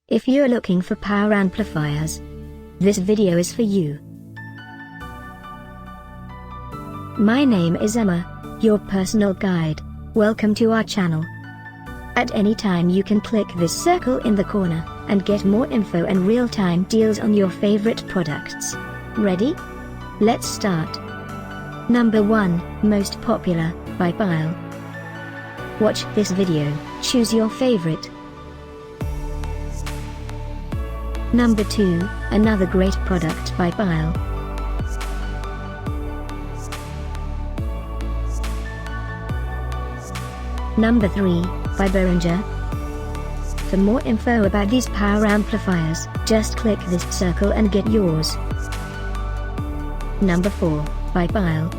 If you're looking for power amplifiers, this video is for you. My name is Emma, your personal guide. Welcome to our channel. At any time you can click this circle in the corner, and get more info and real-time deals on your favorite products. Ready? Let's start. Number 1, Most Popular, by Pyle. Watch this video, choose your favorite. Number 2, another great product by Pyle. Number 3, by Behringer. For more info about these power amplifiers, just click this circle and get yours. Number 4, by Pyle.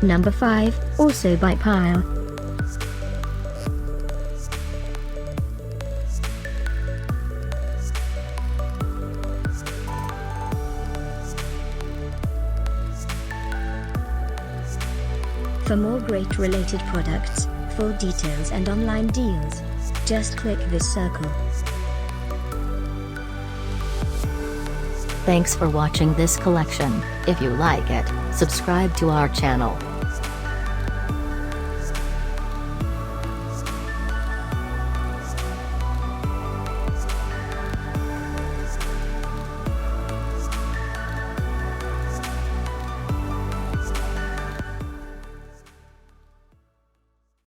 Number 5, also by Pyle. For more great related products, full details and online deals, just click this circle. Thanks for watching this collection. If you like it, subscribe to our channel.